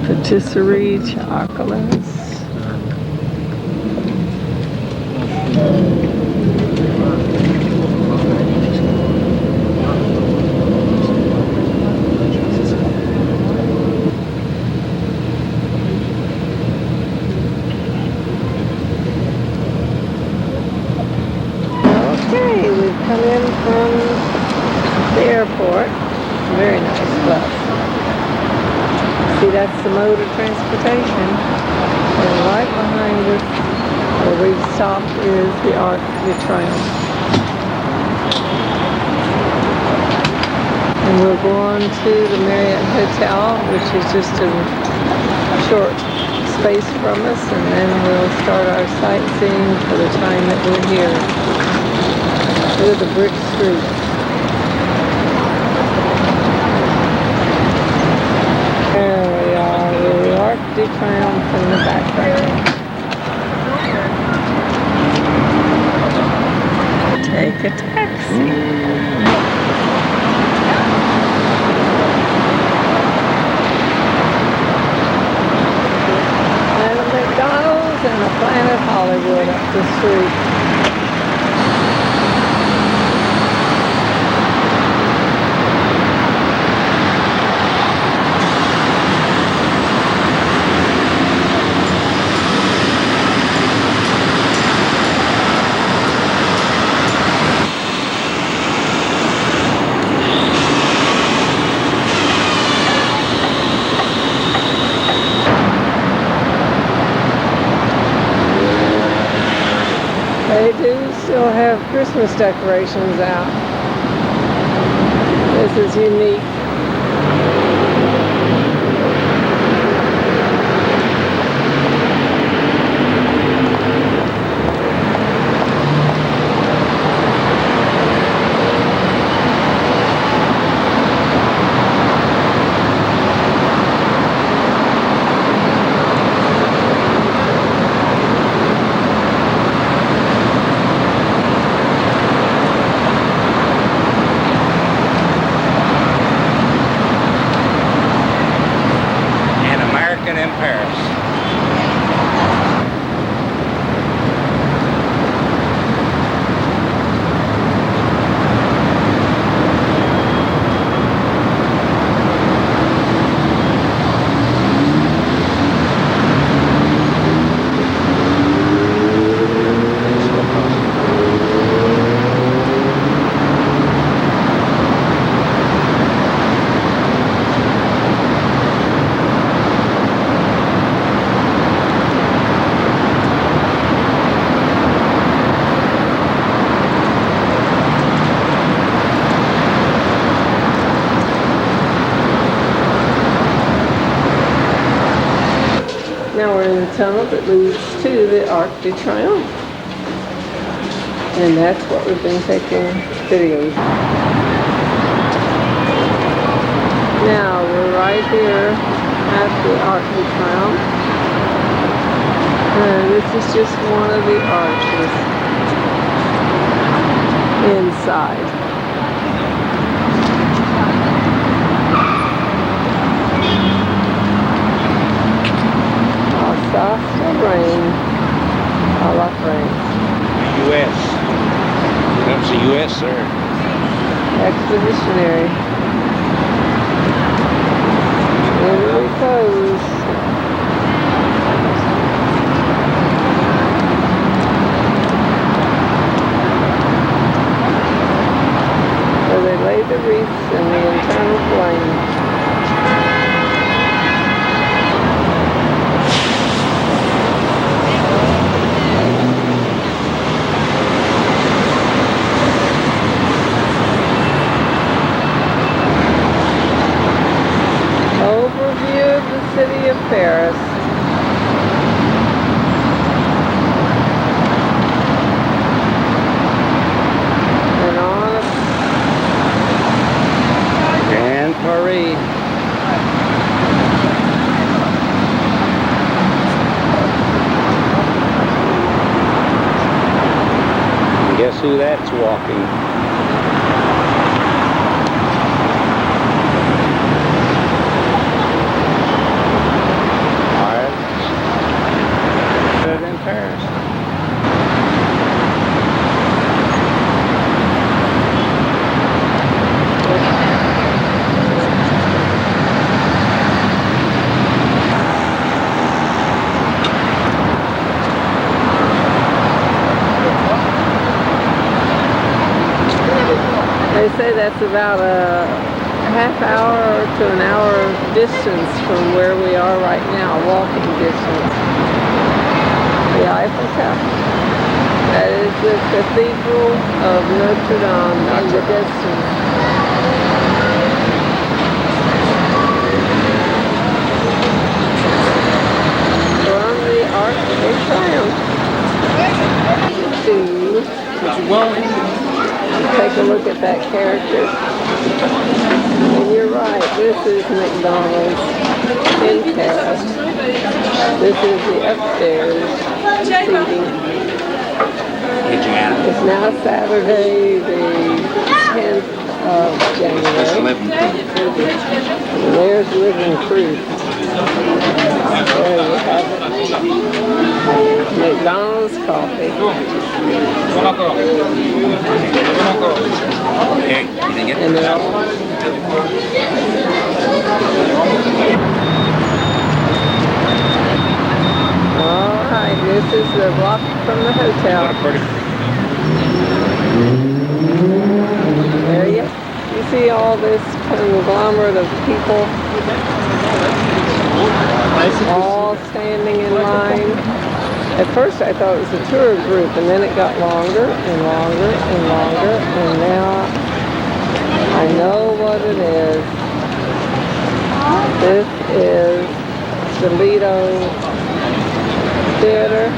Patisserie chocolates. Okay, we've come in from the airport. Very nice bus. See, that's the mode of transportation. And right behind us, where we've stopped, is the Arc de Triomphe. And we'll go on to the Marriott Hotel, which is just a short space from us, and then we'll start our sightseeing for the time that we're here. Look at the brick streets. There we are, with the Arc de Triomphe in the background. Take a taxi. And a McDonald's and a Planet Hollywood up the street. They do still have Christmas decorations out. This is unique. In Paris. Now we're in the tunnel that leads to the Arc de Triomphe. And that's what we've been taking videos. Now we're right here at the Arc de Triomphe. And this is just one of the arches inside. Soft rain. I love rain. U.S. That's the U.S., sir. Expeditionary. In repose. Where they lay the wreaths in the internal flame. City of Paris. And on Grand Paris. And guess who that's walking? They say that's about a half hour to an hour distance from where we are right now, walking distance. The Eiffel Tower. That is the Cathedral of Notre Dame in the distance. From the Arc de Triomphe. Take a look at that character. And you're right, this is McDonald's in Paris. This is the upstairs seating. It's now Saturday, the 10th of January. And there's living proof. There you have it. McDonald's coffee. And they're all right, this is the walk from the hotel. There you see all this conglomerate of people all standing in line. At first I thought it was a tour group, and then it got longer and longer and longer, and now I know what it is. This is the Lido Theater.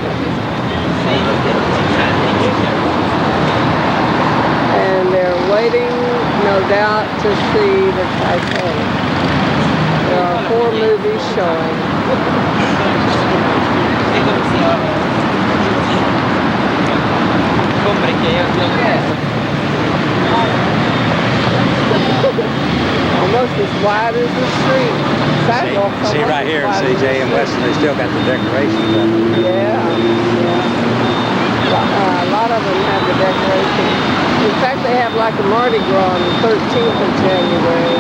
And they're waiting, no doubt, to see the Titanic. There are 4 movies showing. Almost as wide as the street. Sidewalk. See right here, CJ and Weston, they still got the decorations up. Yeah. A lot of them have the decorations. In fact, they have like a Mardi Gras on the 13th of January.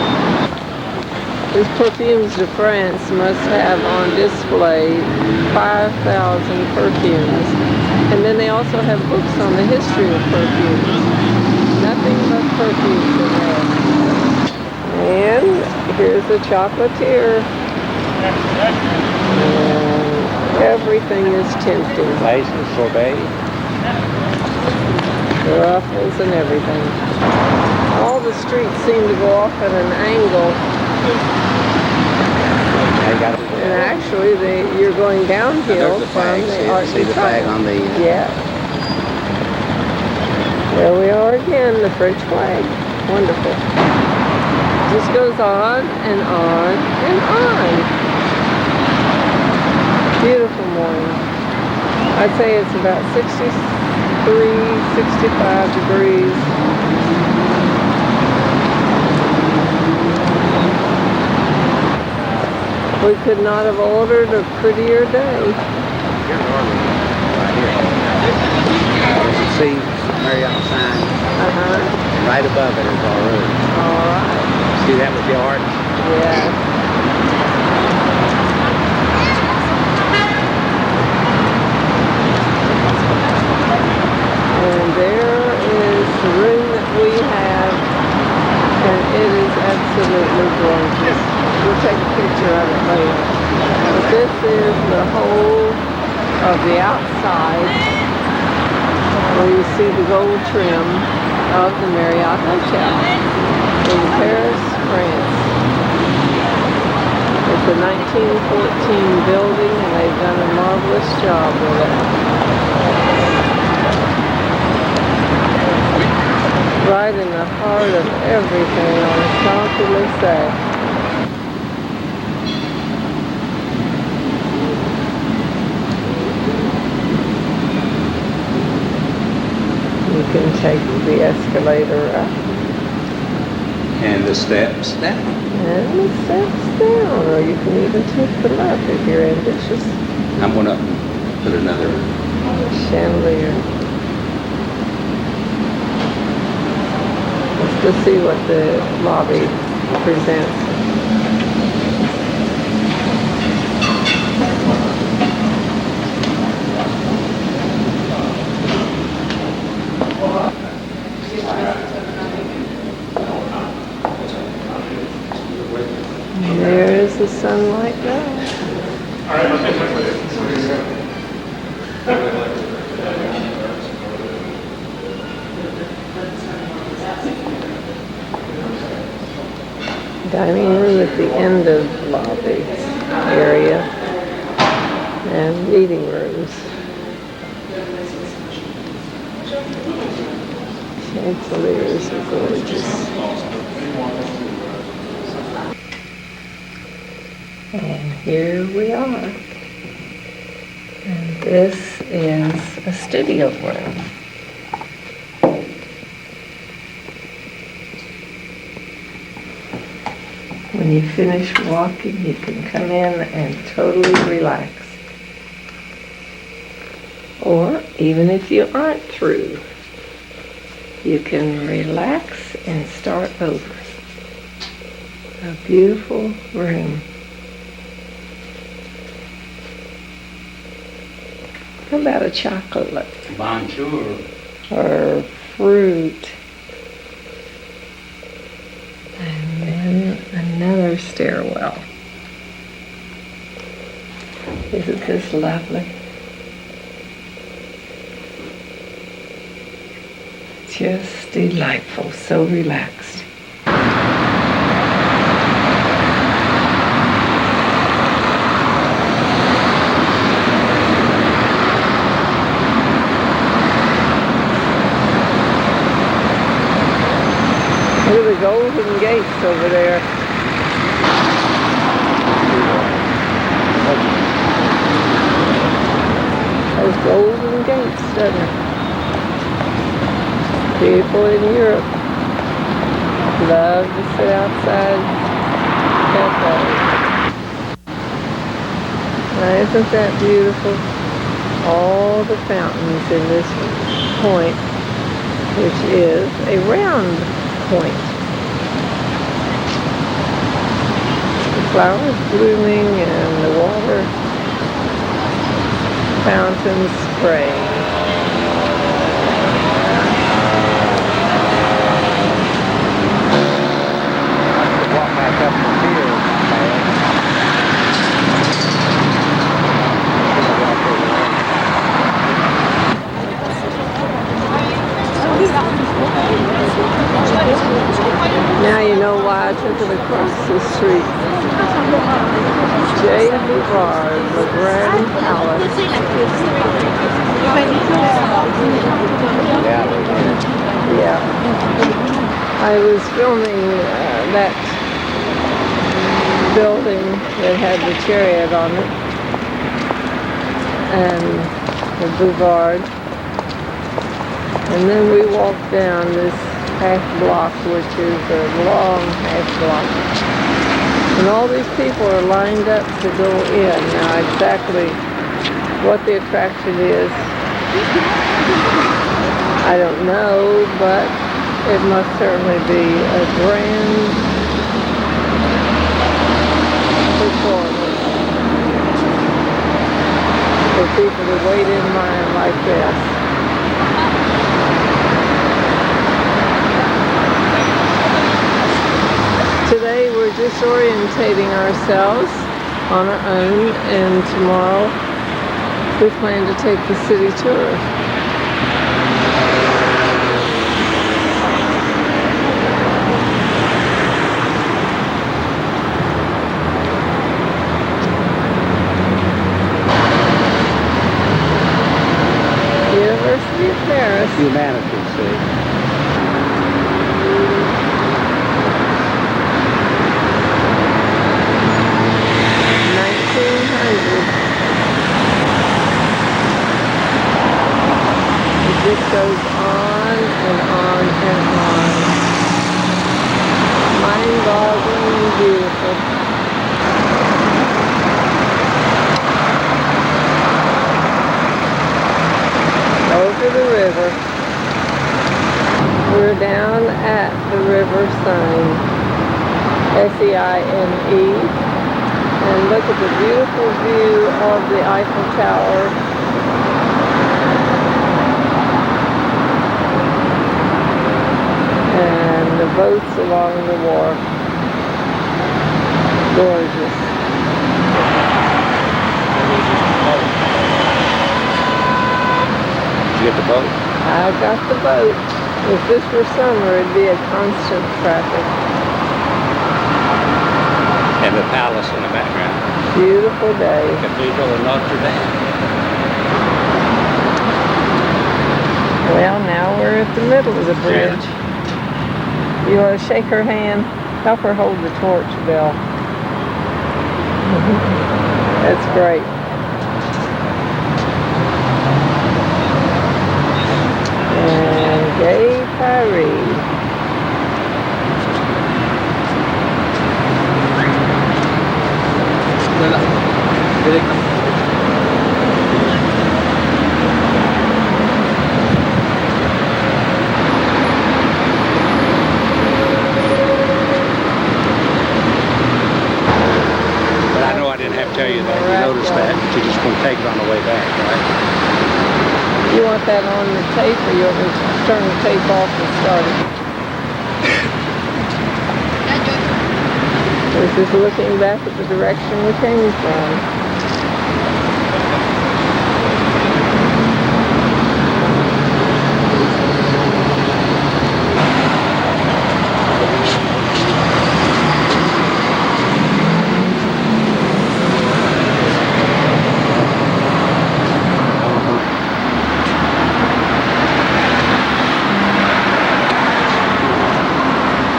These perfumes de France must have on display 5,000 perfumes. And then they also have books on the history of perfumes. Nothing but perfumes in there. And here's the chocolatier. And everything is tempting. Laces, sorbet. Ruffles and everything. All the streets seem to go off at an angle. And actually, you're going downhill from the Arc de Triomphe. Yeah. There we are again, the French flag. Wonderful. Just goes on and on and on. Beautiful morning. I'd say it's about 63, 65 degrees. We could not have ordered a prettier day. See Marriott sign. And right above it is our room. All right. See that with your heart? Yeah. And there is the room that we have, and it is absolutely gorgeous. We'll take a picture of it later. But this is the whole of the outside, where you see the gold trim of the Marriott Hotel in Paris, France. It's a 1914 building, and they've done a marvelous job with it. Right in the heart of everything on the Champs-Élysées. You can take the escalator up. And the steps down. And the steps down, or you can even take them up if you're ambitious. I'm going to put another chandelier. Let's just see what the lobby presents. Dining room at the end of the lobby area and meeting rooms. Chandeliers are gorgeous. And here we are. And this is a studio room. When you finish walking, you can come in and totally relax. Or even if you aren't through, you can relax and start over. A beautiful room. How about a chocolate? Bonjour. Or fruit? And then another stairwell. Isn't this lovely? Just delightful, so relaxed. Look at the golden gates over there. Those golden gates, doesn't it? People in Europe love to sit outside cafes. Now, isn't that beautiful? All the fountains in this point, which is a round point. The flowers blooming and the water fountains spraying. Walk back up the field. Now you know why I took it across the street. J. Bouvard, the Grand Palace. Yeah. I was filming that building that had the chariot on it. And the Bouvard. And then we walked down this half block, which is a long half block. And all these people are lined up to go in. Now exactly what the attraction is, I don't know, but it must certainly be a grand performance for people to wait in line like this. Today we're disorientating ourselves on our own, and tomorrow we plan to take the city tour. University of Paris. Humanities, see. 1900. It just goes on and on and on. Mind-boggling and beautiful. Over the river. We're down at the river sign. S-E-I-N-E. And look at the beautiful view of the Eiffel Tower. And the boats along the wharf. Gorgeous. Did you get the boat? I got the boat. If this were summer, it'd be a constant traffic. And the palace in the background. Beautiful day. Cathedral of Notre Dame. Well, now we're at the middle of the bridge. You want to shake her hand? Help her hold the torch, Bill. That's great. And Gay Paris. But I know I didn't have to tell you that. You noticed that. You're just going to take it on the way back, right? You want that on the tape, or you want me to turn the tape off and start it? This is looking back at the direction we came from.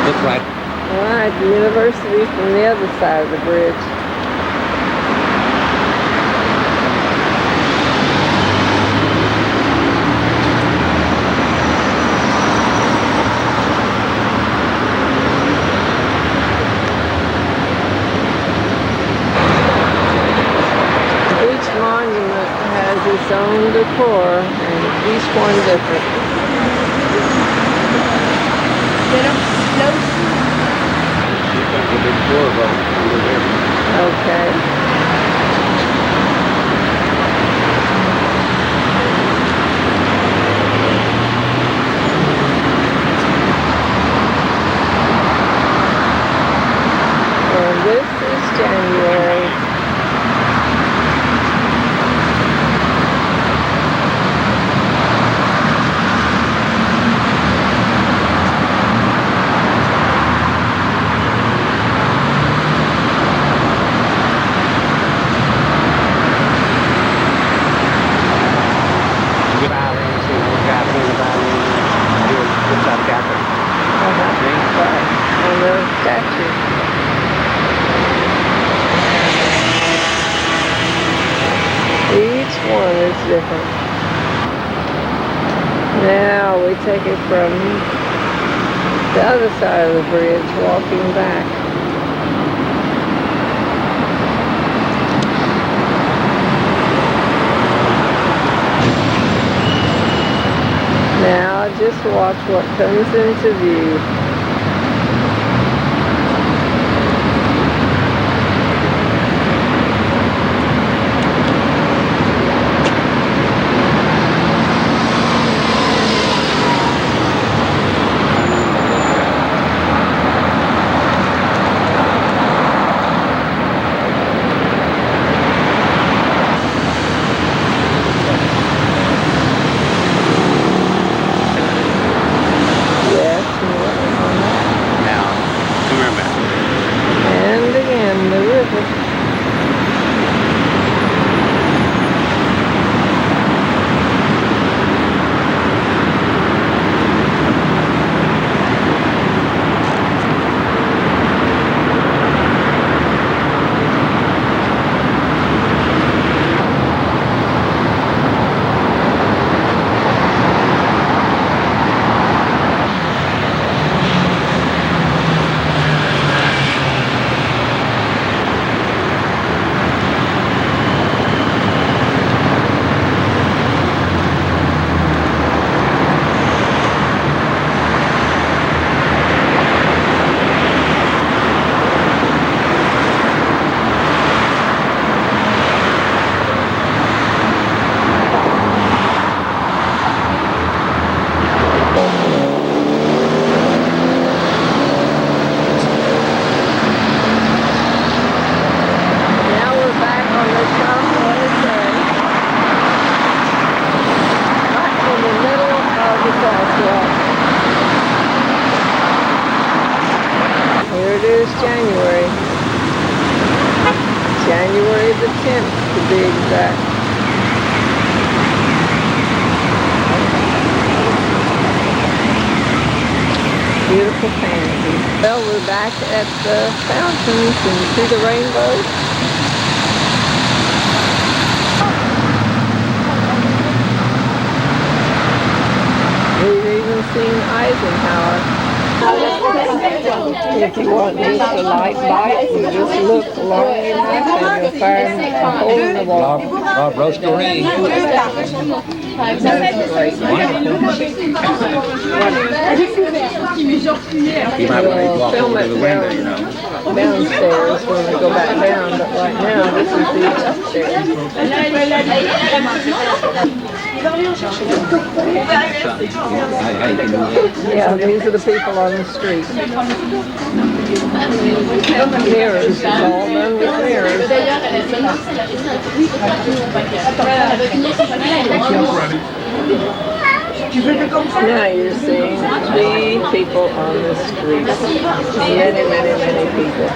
Look right. All right, the university from the other side of the bridge. Each monument has its own decor, and each one different. There's a big tour boat under there. Okay. And this is January. On the statue. Each one is different. Now we take it from the other side of the bridge, walking back. Now just watch what comes into view. January. January the 10th to be exact. Beautiful pansies. Well, we're back at the fountains and see the rainbow. We've even seen Eisenhower. If you want just a light bite, you just look long enough and you'll find a hole in the wall. Rob Roscoe. That's great. You might want to walk Film over it to the window, you know. downstairs when we go back down, but right now this is the upstairs. Yeah, these are the people on the street. Mirrors, it's all done with mirrors. Now you're seeing the people on the street. Many, many, many people.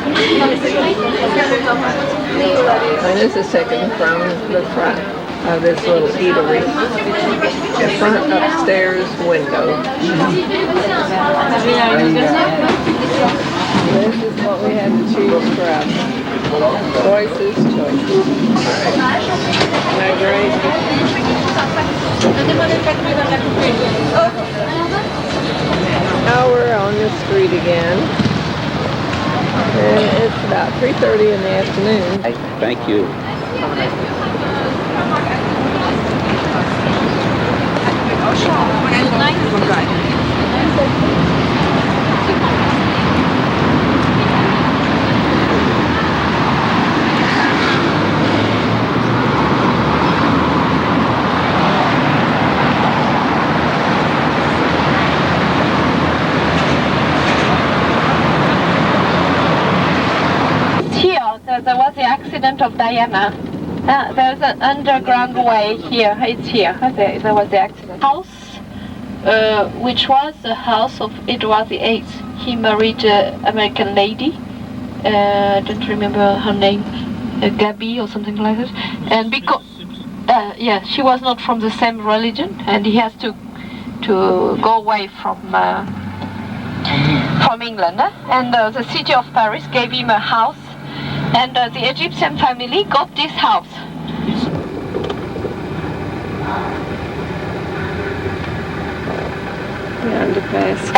And this is taken from the front of this little eatery. The front upstairs window. This is what we had to choose from. Choices, choices. Isn't that great? Now we're on the street again. And it's about 3:30 in the afternoon. Thank you. There was the accident of Diana. There's an underground way here. It's here. There was the accident. House, which was the house of Edward VIII. He married an American lady. I don't remember her name, Gabby or something like that. And because, yeah, she was not from the same religion, and he has to go away from England. And the city of Paris gave him a house. And the Egyptian family got this house.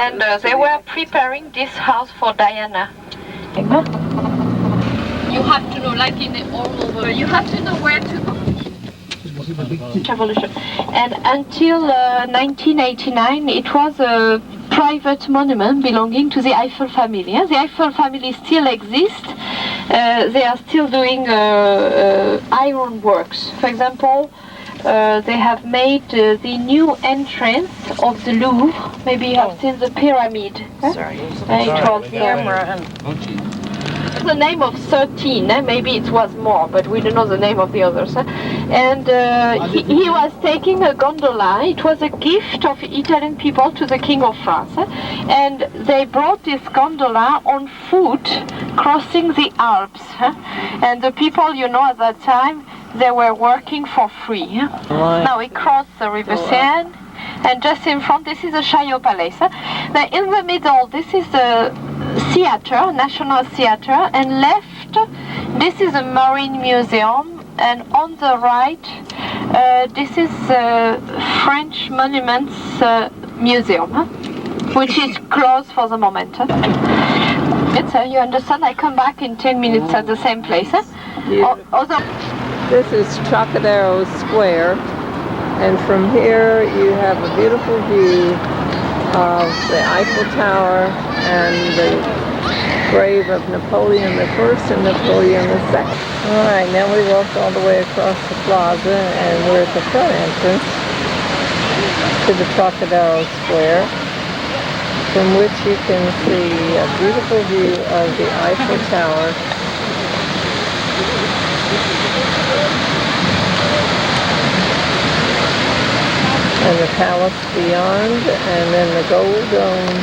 And they were preparing this house for Diana. You have to know, like in all over, you have to know where to go. Revolution. And until 1989, it was a private monument belonging to the Eiffel family. The Eiffel family still exists. They are still doing iron works. For example, they have made the new entrance of the Louvre. Maybe you have seen the pyramid. Sorry. It was the name of 13. Maybe it was more, but we don't know the name of the others. And he was taking a gondola. It was a gift of Italian people to the King of France. And they brought this gondola on foot, crossing the Alps. And the people, you know, at that time, they were working for free. Now we cross the River Seine, and just in front, this is the Chaillot Palace. Now in the middle, this is the theater, National Theater, and left, this is a Marine Museum, and on the right, this is the French Monuments Museum, which is closed for the moment. You understand, I come back in 10 minutes at the same place. This is Trocadero Square, and from here you have a beautiful view of the Eiffel Tower and the grave of Napoleon I and Napoleon II. All right, now we walked all the way across the plaza, and we're at the front entrance to the Trocadero Square, from which you can see a beautiful view of the Eiffel Tower. And the palace beyond, and then the gold dome.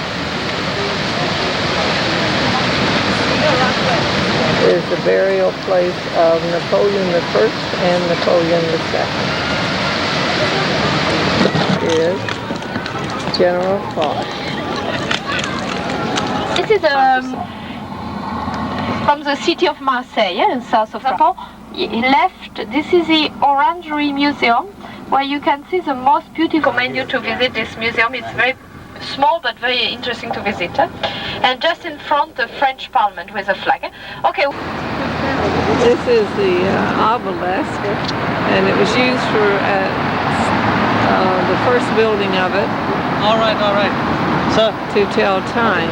is the burial place of Napoleon I and Napoleon II. Is General Foch. This is from the city of Marseille, in south of France. This is the Orangery Museum, where you can see the most beautiful menu to visit this museum. It's very small but very interesting to visit. And just in front, the French Parliament with a flag. Okay. This is the obelisk, and it was used for the first building of it. All right. So, to tell time.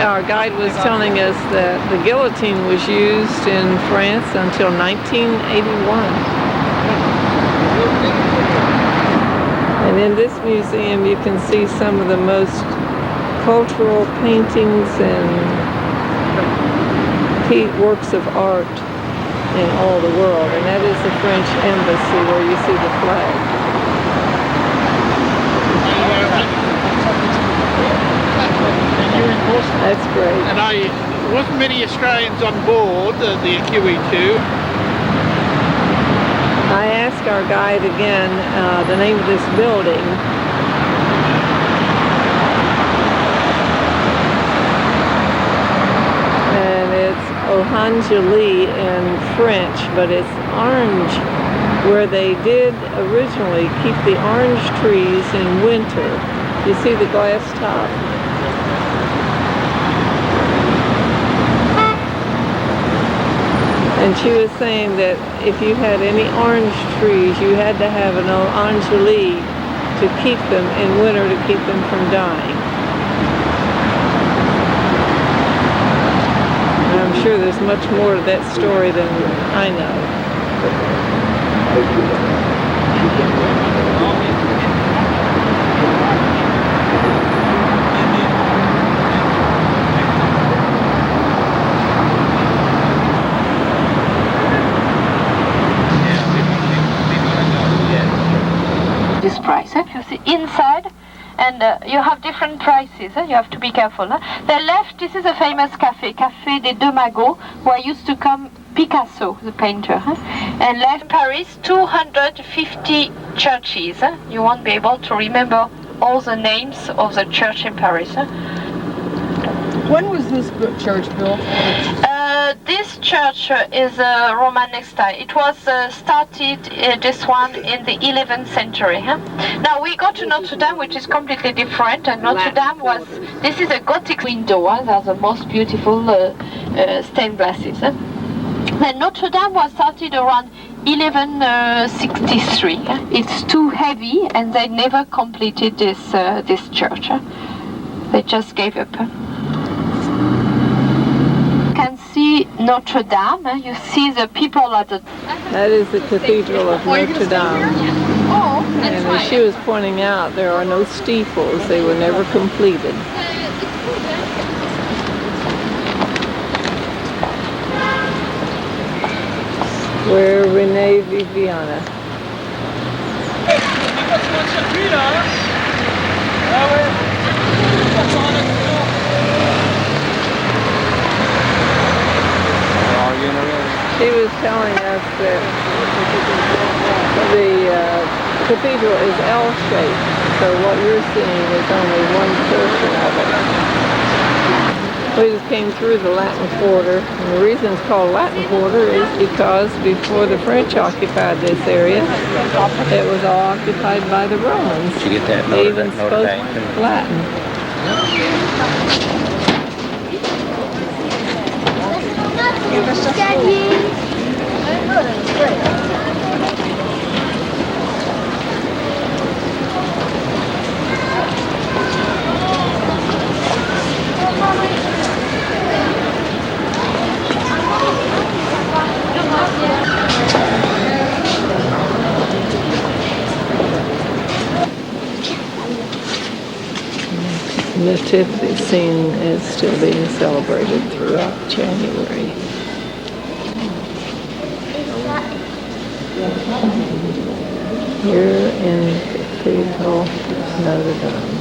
Our guide was telling us that the guillotine was used in France until 1981. And in this museum you can see some of the most cultural paintings and works of art in all the world. And that is the French embassy where you see the flag. That's great. And wasn't many Australians on board the QE2. I asked our guide again the name of this building. And it's Orangely in French, but it's orange, where they did originally keep the orange trees in winter. You see the glass top? And she was saying that if you had any orange trees, you had to have an Orangely to keep them in winter, to keep them from dying. And I'm sure there's much more to that story than I know. This price, you see inside, and you have different prices. You have to be careful. The left, this is a famous Café des Deux Magots, where used to come Picasso, the painter. And left Paris, 250 churches. You won't be able to remember all the names of the church in Paris. When was this church built? This church is Romanesque style. It was started, this one, in the 11th century. Now we go to Notre Dame, which is completely different. And Notre Dame this is a Gothic window. They're the most beautiful stained glasses. And Notre Dame was started around 1163. It's too heavy, and they never completed this church. They just gave up. See Notre Dame, you see the people at the... That is the Cathedral of Notre Dame. Oh, that's and right. as she was pointing out, there are no steeples. They were never completed. Where Rene Viviana. She was telling us that the cathedral is L-shaped, so what you're seeing is only one portion of it. We just came through the Latin Quarter, and the reason it's called Latin Quarter is because before the French occupied this area, it was all occupied by the Romans. Did you get that They even spoke Dame? Latin. The nativity scene is still being celebrated throughout January. Here in Cathedral Notre Dame.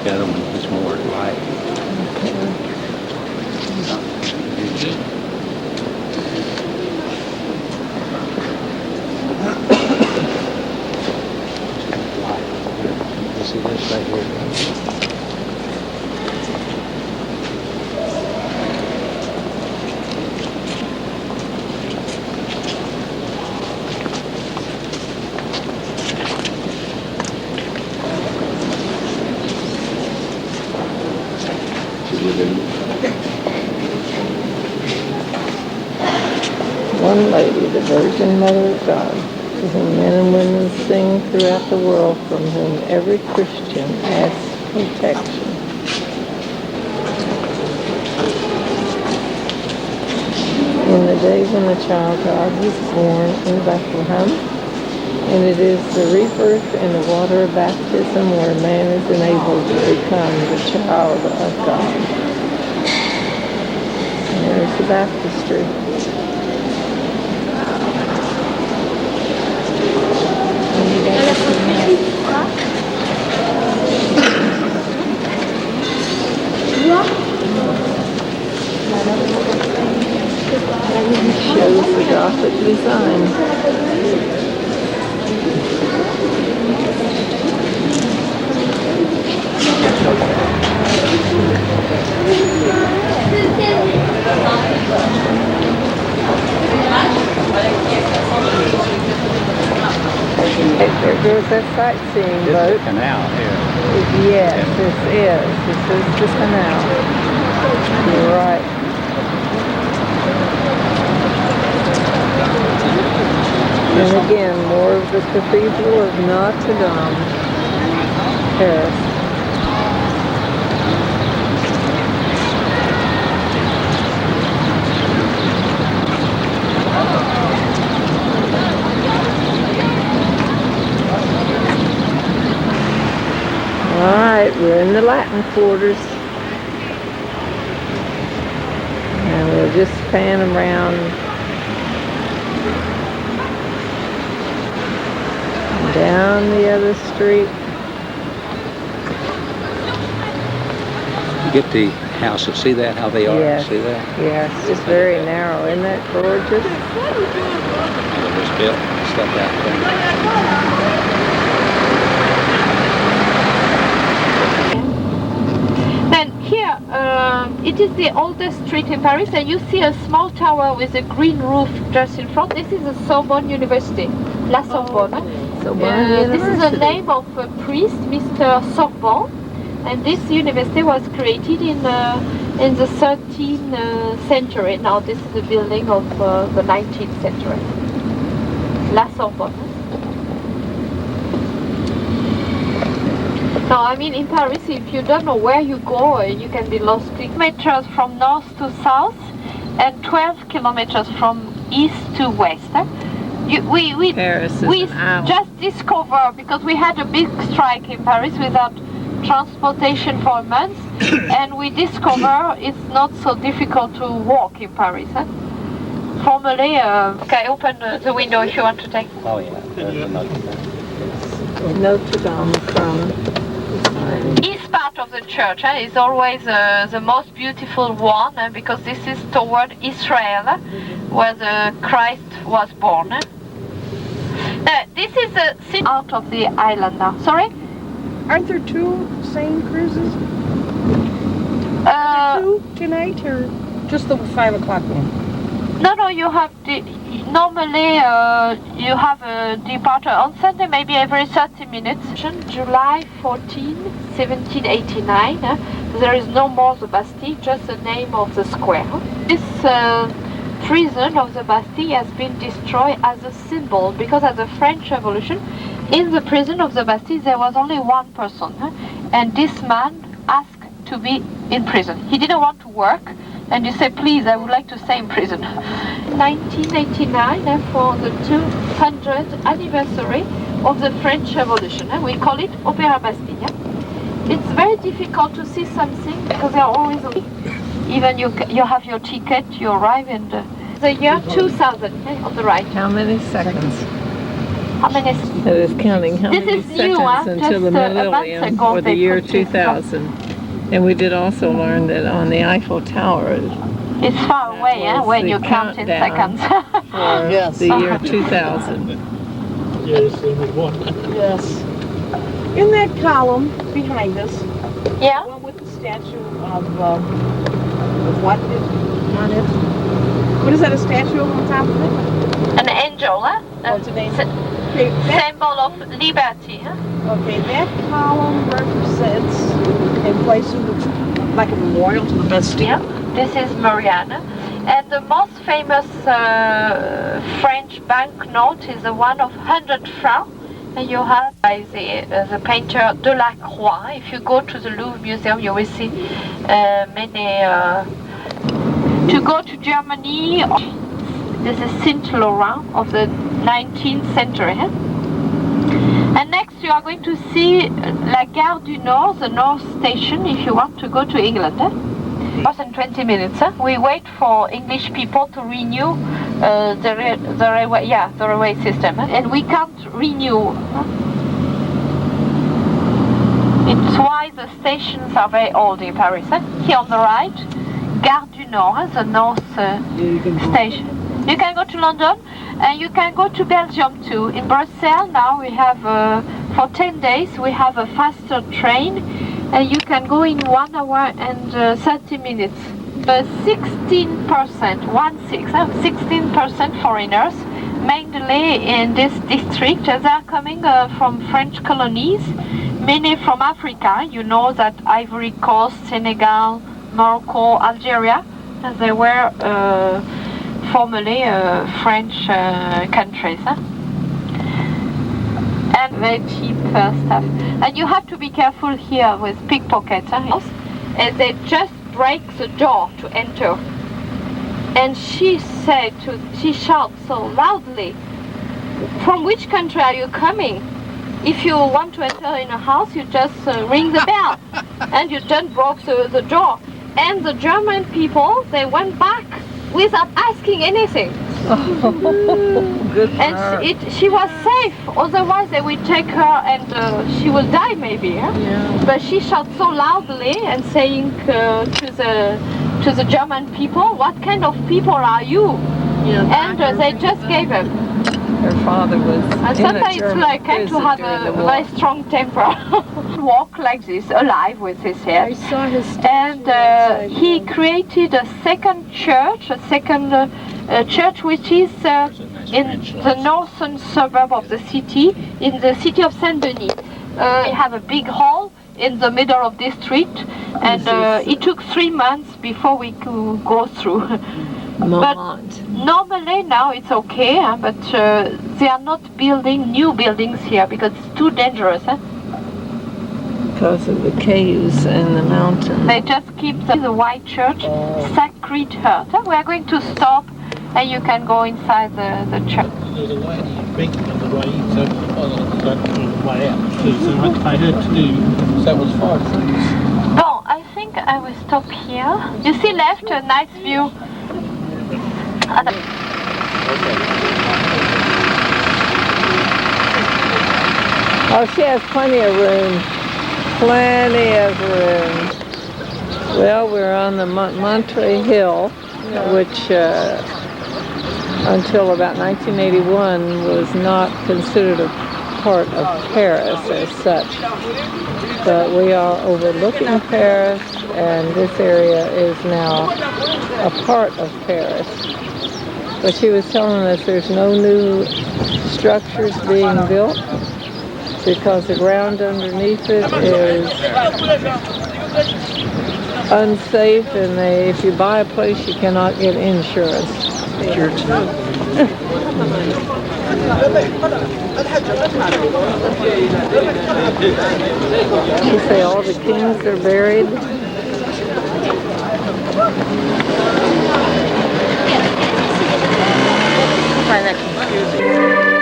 The other one was more light. You see this right here? One lady, the Virgin Mother of God, to whom men and women sing throughout the world, from whom every Christian asks protection. In the day when the child God was born in Bethlehem, and it is the rebirth in the water of baptism where man is enabled to become the child of God. And there's the baptistry. Shows the Gothic design. There goes that sightseeing This boat. is the canal here. Yes, this is. This is the canal. You're right. And again, more of the Cathedral of Notre Dame, Paris. All right, we're in the Latin quarters. And we'll just pan around down the other street. You get the houses. See that? How they are? Yes. See that? Yeah, it's just very narrow. Isn't that gorgeous? They just built stuff out there. Then here, it is the oldest street in Paris, and you see a small tower with a green roof just in front. This is the Sorbonne University, La Sorbonne. This is the name of a priest, Mr. Sorbonne, and this university was created in the 13th century. Now this is the building of the 19th century, La Sorbonne. No, I mean in Paris, if you don't know where you go, you can be lost. Kilometers from north to south, and 12 kilometers from east to west. We just discovered, because we had a big strike in Paris without transportation for months, and we discovered it's not so difficult to walk in Paris. Formerly, okay, open the window if you want to take. Oh yeah, there's the Notre Dame. Notre Dame from East part of the church is always the most beautiful one, because this is toward Israel, where the Christ was born. This is the city out of the island now. Sorry? Aren't there two same cruises? Two tonight or just the 5 o'clock one? No, you have normally you have a departure on Sunday, maybe every 30 minutes. July 14, 1789. There is no more the Bastille, just the name of the square. This prison of the Bastille has been destroyed as a symbol because at the French Revolution, in the prison of the Bastille there was only one person, and this man asked to be in prison. He didn't want to work, and he said, please, I would like to stay in prison. 1989 for the 200th anniversary of the French Revolution. We call it Opéra Bastille. It's very difficult to see something because they are always even you have your ticket, you arrive in the year 2000 on the right. How many seconds? How many? It is counting how This many is seconds new, until just the a month millennium ago or the they year put this 2000. And we did also learn that on the Eiffel Tower It's far away was when the you count in countdown. seconds. for Yes. the year 2000. Yes, there was one. Yes. In that column behind us, Yeah? the one with the statue of what on it? What is that, a statue on top of it? An angel, huh? What's the name? Sy- Okay, that, symbol of liberty, huh? okay, that column represents a place like a memorial to the Bastille. Yeah. This is Marianne. And the most famous French banknote is the one of 100 francs. And you have by the painter Delacroix. If you go to the Louvre Museum, you will see many. To go to Germany, this is Saint Laurent of the 19th century. And next you are going to see La Gare du Nord, the North Station, if you want to go to England. Less than 20 minutes. We wait for English people to renew the railway system, and we can't renew. It's why the stations are very old in Paris. Here on the right, Gare du Nord, the North Station. You can go to London, and you can go to Belgium too. In Brussels now we have, for 10 days, we have a faster train, and you can go in 1 hour and 30 minutes. 16% foreigners, mainly in this district. They are coming from French colonies, many from Africa. You know that Ivory Coast, Senegal, Morocco, Algeria, they were formerly French countries. And very cheap stuff. And you have to be careful here with pickpockets. And they just break the door to enter. And she shouts so loudly, "From which country are you coming? If you want to enter in a house, you just ring the bell." And you just broke the door. And the German people, they went back without asking anything. Good for And her. she was safe, otherwise they will take her and she will die maybe. Yeah. But she shouted so loudly and saying to the German people, "What kind of people are you?" Yeah, And they just gave up. her father was And in a sometimes it's German like kind to prison have during the a war. very strong temper. Walk like this, alive with his I hair. saw his statue And outside, he created a second church, church which is in the northern suburb of the city, in the city of Saint-Denis. We have a big hall in the middle of this street, and it took 3 months before we could go through. But normally now it's okay, but they are not building new buildings here because it's too dangerous. Because of the caves and the mountains. They just keep the white church, Sacred Heart. We are going to stop, and you can go inside the church. There's a lady baking on the way in, so on the way out too. So I heard to do. So that was 5 things. Bon, I think I will stop here. You see left a nice view. Oh, she has plenty of room. Plenty of room. Well, we're on the Monterey Hill, which until about 1981 was not considered a part of Paris as such. But we are overlooking Paris, and this area is now a part of Paris. But she was telling us there's no new structures being built because the ground underneath it is unsafe, and if you buy a place, you cannot get insurance. You say all the kings are buried? I find that confusing.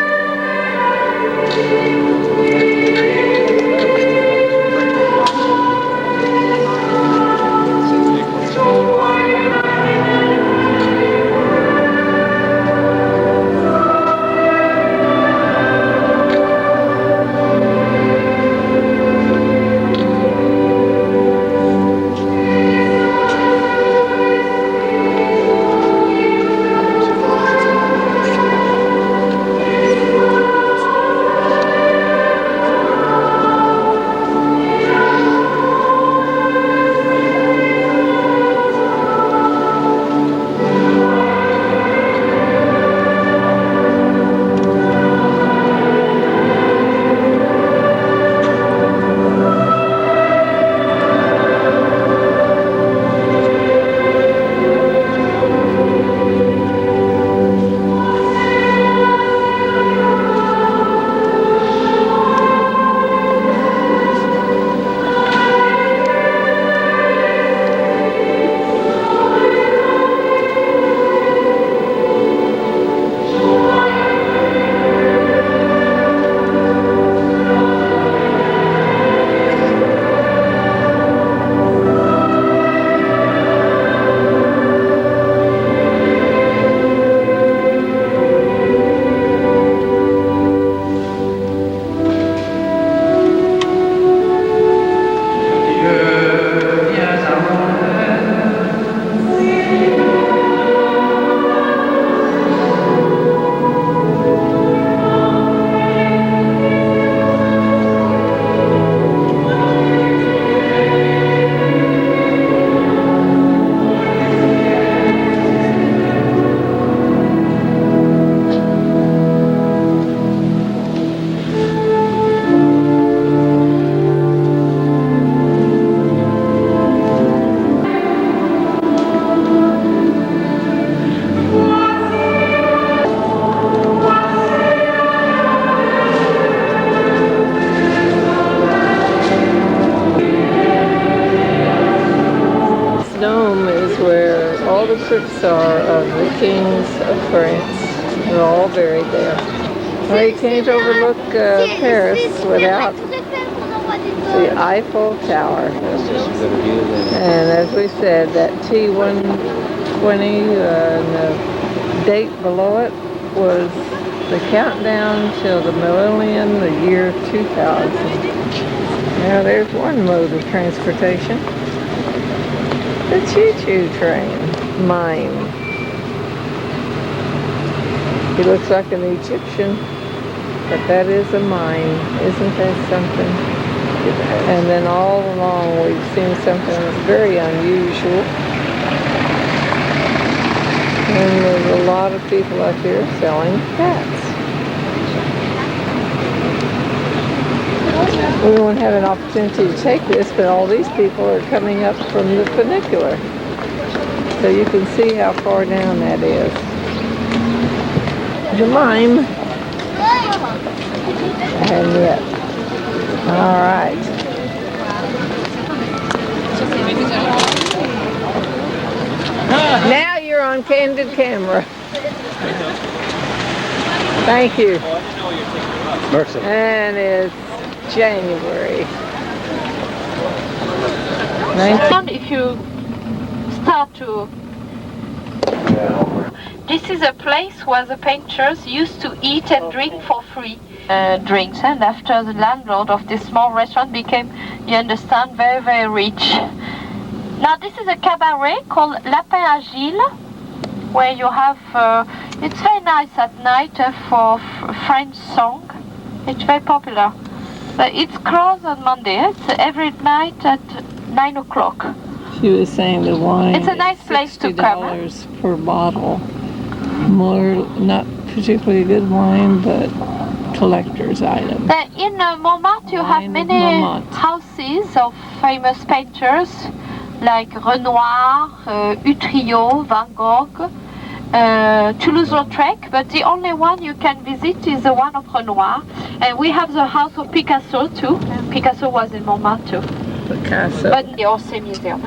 Portraits are of the kings of France. They're all buried there. Well, you can't overlook Paris without the Eiffel Tower. And as we said, that T120, the date below it was the countdown till the millennium, the year 2000. Now there's one mode of transportation. The choo-choo train. Mime. He looks like an Egyptian, but that is a mime. Isn't that something? And then all along we've seen something that's very unusual. And there's a lot of people up here selling cats. We won't have an opportunity to take this, but all these people are coming up from the funicular. So you can see how far down that is. The mime. And yet. All right. Now you're on candid camera. Thank you. Mercy. And it's January. If you start to... This is a place where the painters used to eat and drink for free. Drinks, and after the landlord of this small restaurant became, you understand, very, very rich. Now this is a cabaret called Lapin Agile, where you have, it's very nice at night for French song. It's very popular. But it's closed on Monday. It's every night at 9 o'clock. She was saying the wine. It's a nice place to come. $60 per bottle. More, not particularly good wine, but collector's item. In Montmartre, you have many houses of famous painters like Renoir, Utrillo, Van Gogh, Toulouse-Lautrec, but the only one you can visit is the one of Renoir. And we have the house of Picasso too. Picasso was in Montmartre too. Picasso. But the Orsay Museum.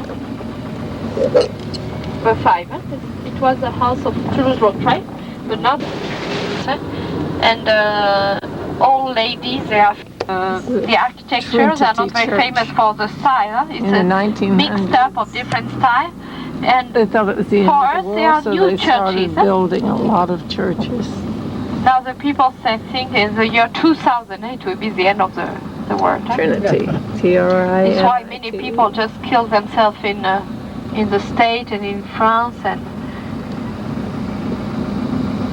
The 5. It was the house of Toulouse-Lautrec, but not. And all ladies, they are the architectures are not very famous for the style. It's a mixed up of different style. And they thought it was the end for of us, the world, they are so new they started churches. building a lot of churches. Now the people think in the year 2000 it will be the end of the world. Trinity. T-R-I-N-I-T. It's why many people just kill themselves in the States and in France and.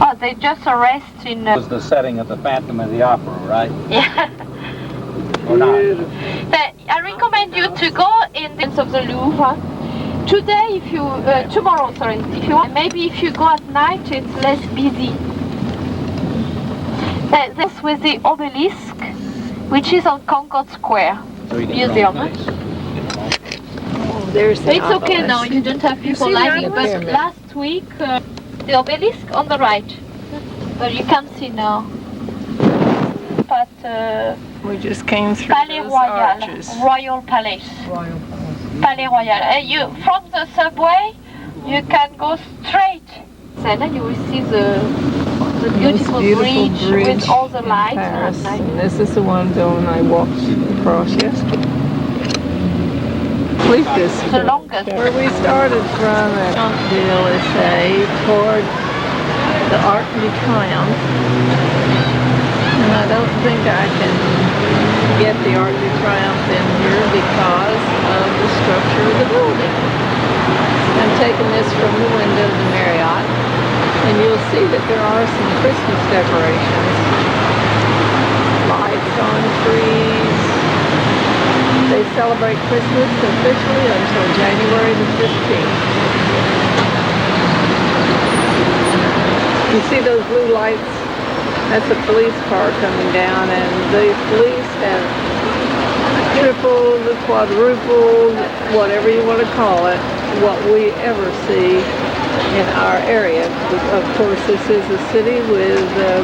Oh, they just arrest in. Was the setting of the Phantom of the Opera, right? Yeah. Or not? I recommend you to go in the of the Louvre. Today, if you tomorrow, sorry, if you want, maybe if you go at night, it's less busy. This with the obelisk, which is on Concord Square Museum. There's the It's okay now, you don't have people lining, but pyramid. last week, the obelisk on the right, but you can't see now. But we just came through Palais those Royal, arches. Royal Palace. Palais Royal. You from the subway, you can go straight. Then you will see the beautiful bridge with all the lights. Paris. And this is the one Bill and I walked across yesterday. Complete this. The longest. Where we started from at Champs-Élysées toward the Arc de Triomphe. And I don't think I can get the Arc de Triomphe in here because of the structure of the building. I'm taking this from the window of the Marriott, and you'll see that there are some Christmas decorations. Lights on trees. They celebrate Christmas officially until January the 15th. You see those blue lights? That's a police car coming down, and the police have tripled, quadrupled, whatever you want to call it, what we ever see in our area. Of course, this is a city with a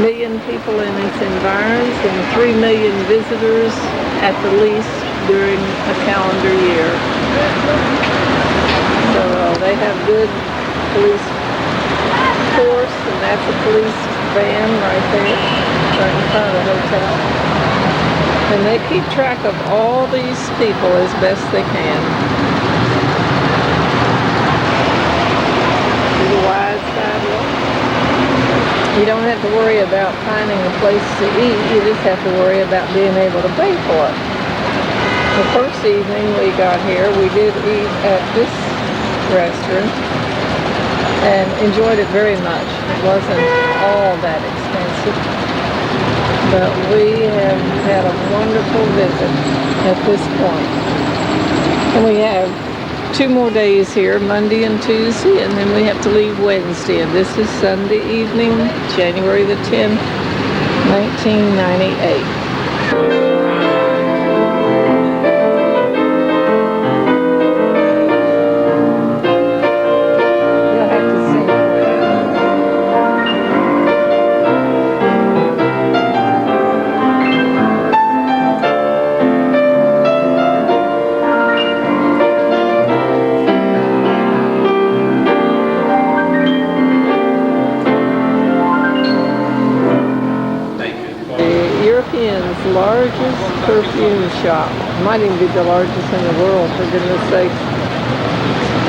million people in its environs and 3 million visitors at the least during a calendar year. So they have good police force, and that's a police van right there, right in front of the hotel. And they keep track of all these people as best they can. The wide sidewalk. You don't have to worry about finding a place to eat, you just have to worry about being able to pay for it. The first evening we got here, we did eat at this restaurant and enjoyed it very much. It wasn't all that expensive, but we have had a wonderful visit at this point. And we have 2 more days here, Monday and Tuesday, and then we have to leave Wednesday. And this is Sunday evening, January the 10th, 1998. Largest perfume shop. Might even be the largest in the world, for goodness sakes.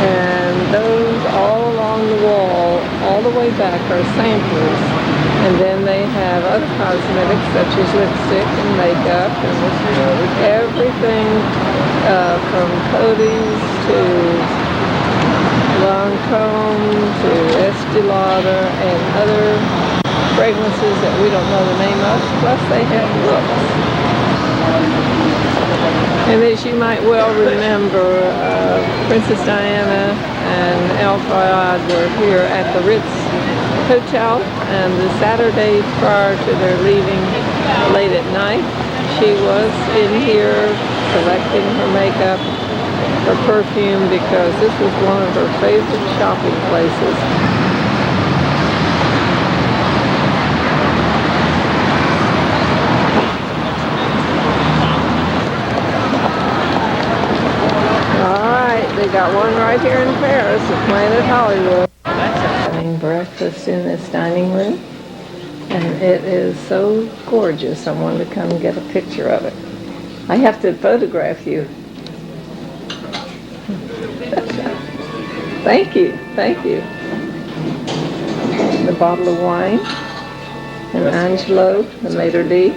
And those all along the wall, all the way back, are samplers. And then they have other cosmetics such as lipstick and makeup and everything from coatings to Lancome to Estee Lauder and other fragrances that we don't know the name of, plus they have looks. And as you might well remember, Princess Diana and El Fayed were here at the Ritz Hotel, and the Saturday prior to their leaving late at night, she was in here selecting her makeup, her perfume, because this was one of her favorite shopping places. They got one right here in Paris at Planet Hollywood. Having breakfast in this dining room, and it is so gorgeous. I wanted to come and get a picture of it. I have to photograph you. Thank you, thank you. The bottle of wine, and Angelo, the maitre d'.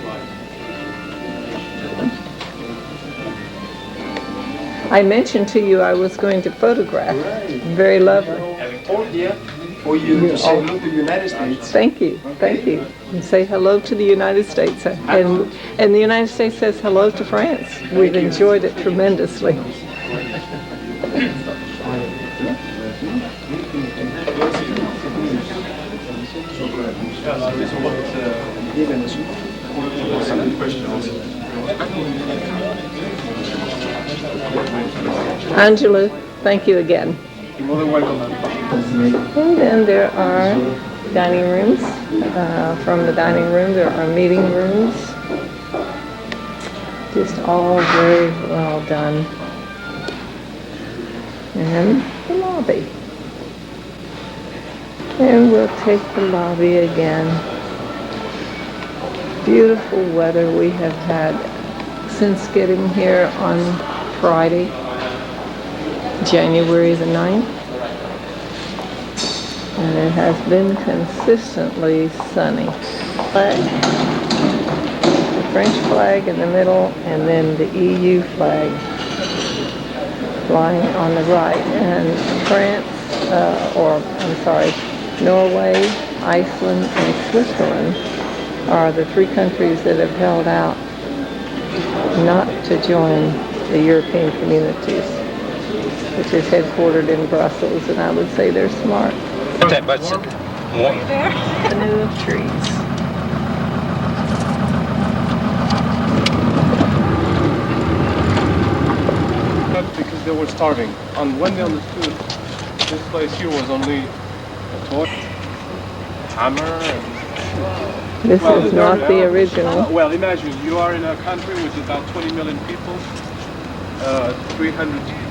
I mentioned to you I was going to photograph. Very lovely. For you to say hello to the United States. Thank you, thank you. And say hello to the United States. And the United States says hello to France. We've enjoyed it tremendously. Angela, thank you again. You're more than welcome. And then there are dining rooms. From the dining room, there are meeting rooms. Just all very well done. And the lobby. And we'll take the lobby again. Beautiful weather we have had since getting here on Friday, January the 9th. And it has been consistently sunny. Flag, the French flag in the middle, and then the EU flag flying on the right. And France, Norway, Iceland, and Switzerland are the three countries that have held out not to join the European communities, which is headquartered in Brussels, and I would say they're smart. Avenue of trees. Because they were starving. And when they understood this place here was only a torch, hammer, and... This is not the original. Well, imagine you are in a country with about 20 million people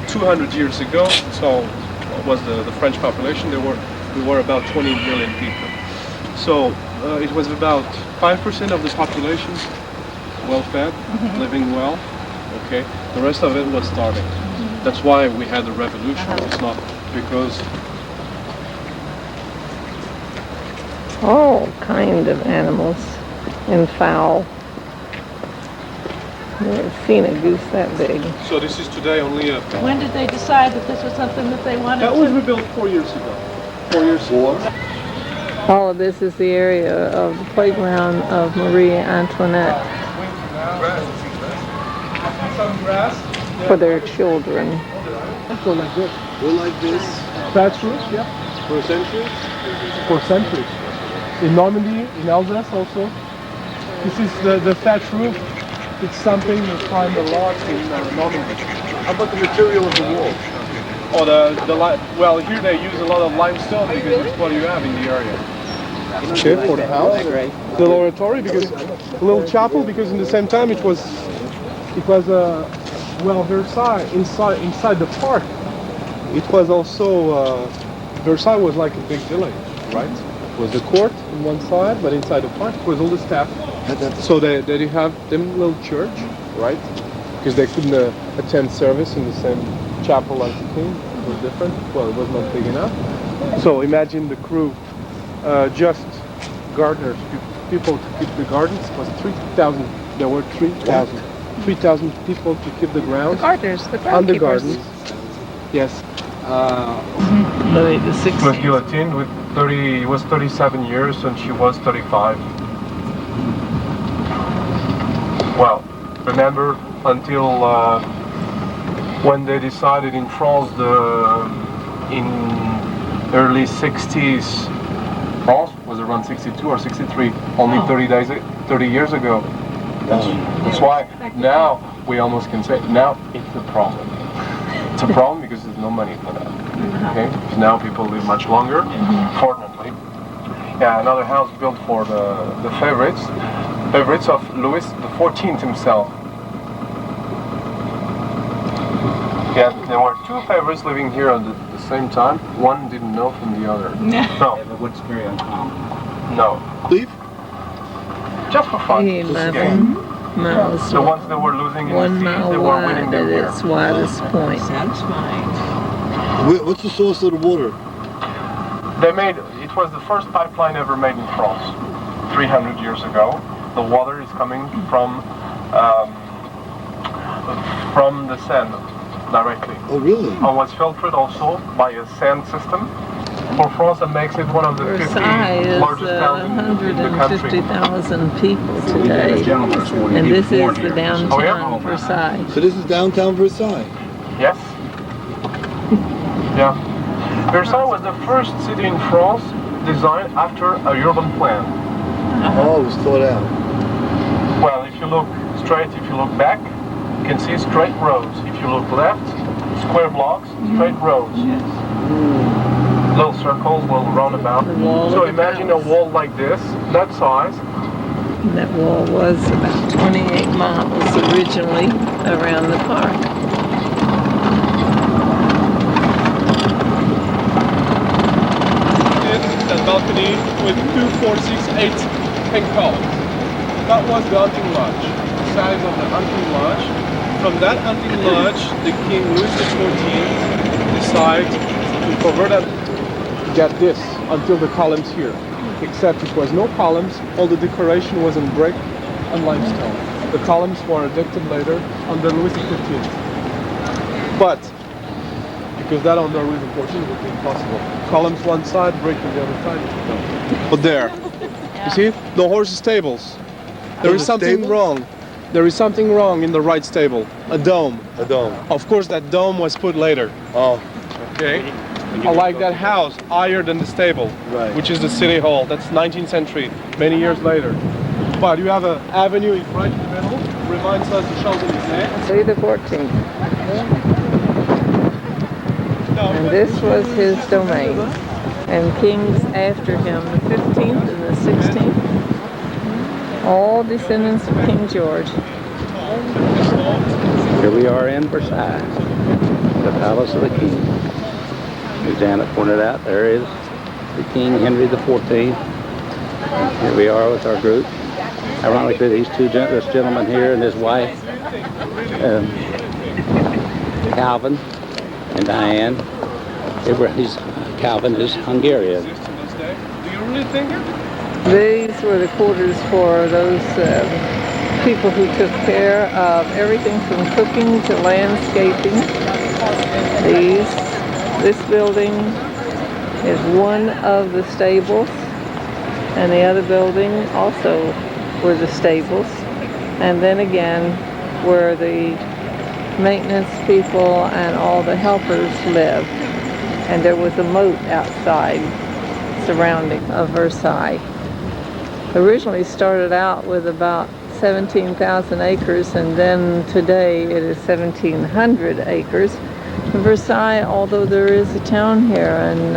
200 years ago. So what was the French population? We were about 20 million people. So it was about 5% of this population well-fed, living well. Okay, the rest of it was starving. That's why we had the revolution. It's not because all kind of animals and fowl. I've never seen a goose that big. So this is today only a... When did they decide that this was something that they wanted That was rebuilt 4 years ago. 4 years ago. All of this is the area of the playground of Marie Antoinette Some grass. for their children. Go like this. Go like this. Statues, yeah, For centuries. for centuries. In Normandy, in Alsace also. This is the thatch roof. It's something you find a lot in Normandy. How about the material of the wall? Oh, well, here they use a lot of limestone because it's what you have in the area. Chair for the house. The oratory, because a little chapel, because in the same time it was Versailles inside the park. It was also Versailles was like a big village, right? It was the court on one side, but inside the park was all the staff. So they have them little church, right? Because they couldn't attend service in the same chapel as the king. It was different. Well, it was not big enough. So imagine the crew, just gardeners, people to keep the gardens. It was 3,000. There were 3,000 people to keep the grounds. gardeners, the On the groundkeepers. gardens. Yes. Louis the She was 16th. guillotined with 30. It was 37 years, and she was 35. Well, remember until when they decided in France in early 60s. France was around 62 or 63, only 30 years ago. That's why now we almost can say now it's a problem. It's a problem because there's no money for that. Okay, because now people live much longer, fortunately. Yeah, another house built for the favorites of Louis XIV himself. Yeah, there were two favorites living here at the same time. One didn't know from the other. No. What's very uncommon. No. Leave? Just for fun. Just a 11 game. miles The ones that were losing in 1 the seas, mile they were winning wide them at here. its widest point. What's the source of the water? It was the first pipeline ever made in France, 300 years ago. The water is coming from the sand directly. Oh, really? And was filtered also by a sand system. For France, that makes it one of the 50 Versailles is largest towns in the country. 150,000 people today. And this is the downtown Oh, yeah? Versailles. So this is downtown Versailles. Yes. Yeah. Versailles was the first city in France designed after a urban plan. Oh, it was thought out. Well, if you look straight, if you look back, you can see straight roads. If you look left, square blocks, straight roads. Little circles, little roundabout. So imagine a wall like this, that size. And that wall was about 28 miles originally around the park. That balcony with 2, 4, 6, 8 pink columns. That was the hunting lodge, the size of the hunting lodge. From that hunting lodge, the King Louis XIV decided to convert that, get this, until the columns here. Except it was no columns, all the decoration was in brick and limestone. The columns were added later under Louis XV. But, because that under Louis XIV would be impossible. Columns one side, brick on the other side. But there, you see, the horses' stables. There is something wrong. There is something wrong in the right stable. A dome. A dome. Of course, that dome was put later. Oh, Okay. I like that house higher than the stable, right. which is the city hall. That's 19th century, many years later. But you have an avenue in right in the middle. Reminds us of Champs-Élysées. Louis the 14th. And this was his domain. And kings after him, the 15th and the 16th, all descendants of King George. Here we are in Versailles, the palace of the king. As Janet pointed out, there is the King Henry XIV. Here we are with our group. Ironically, this gentleman here and his wife, Calvin and Diane. Calvin is Hungarian. Do you really think it? These were the quarters for those people who took care of everything from cooking to landscaping. This building is one of the stables, and the other building also were the stables, and then again where the maintenance people and all the helpers lived. And there was a moat outside surrounding of Versailles. Originally started out with about 17,000 acres, and then today it is 1,700 acres. Versailles, although there is a town here and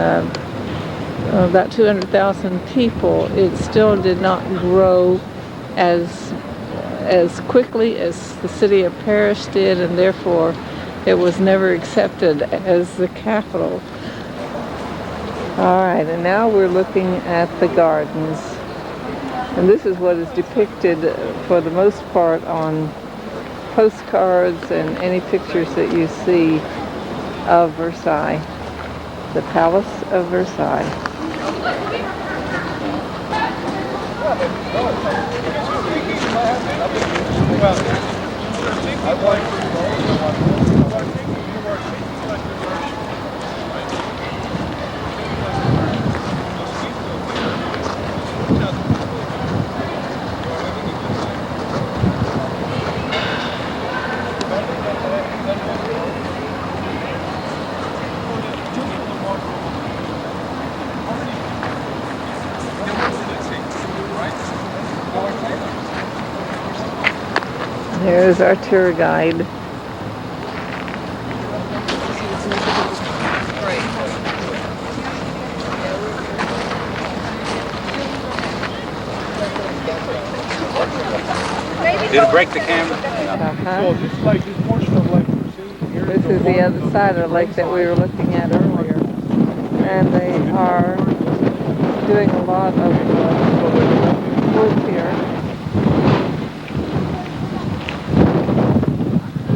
about 200,000 people, it still did not grow as quickly as the city of Paris did, and therefore it was never accepted as the capital. All right, and now we're looking at the gardens. And this is what is depicted for the most part on postcards and any pictures that you see of Versailles, the Palace of Versailles. There's our tour guide. Did it break the camera? Uh-huh. So this like this portion of Lake Lucille here This is the other side of the lake that we were looking at earlier. And they are doing a lot of work here.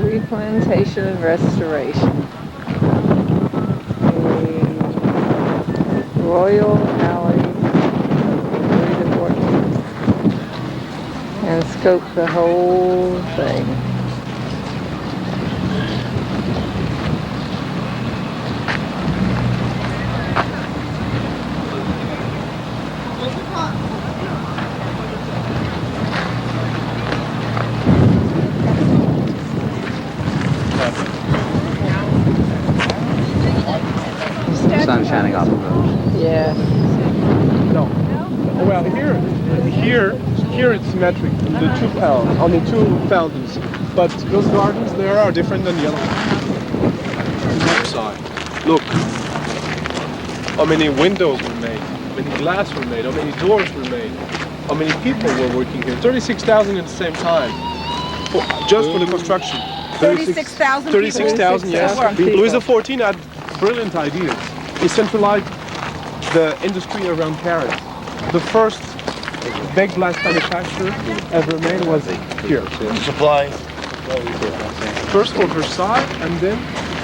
Replantation and restoration. The Royal Alley of Louis XIV. And scope the whole thing. The sun's shining off of those. Yeah. No. Well, here it's symmetric. The two on the two fountains, but those gardens there are different than the other ones. On the other side, look how many windows were made, how many glass were made, how many doors were made, how many people were working here. 36,000 at the same time, just for the construction. 36,000 people. 36,000, yes. 36,000 Louis XIV had brilliant ideas. He centralized the industry around Paris. The first big glass manufacturer ever made was here. Supplies. First for Versailles, and then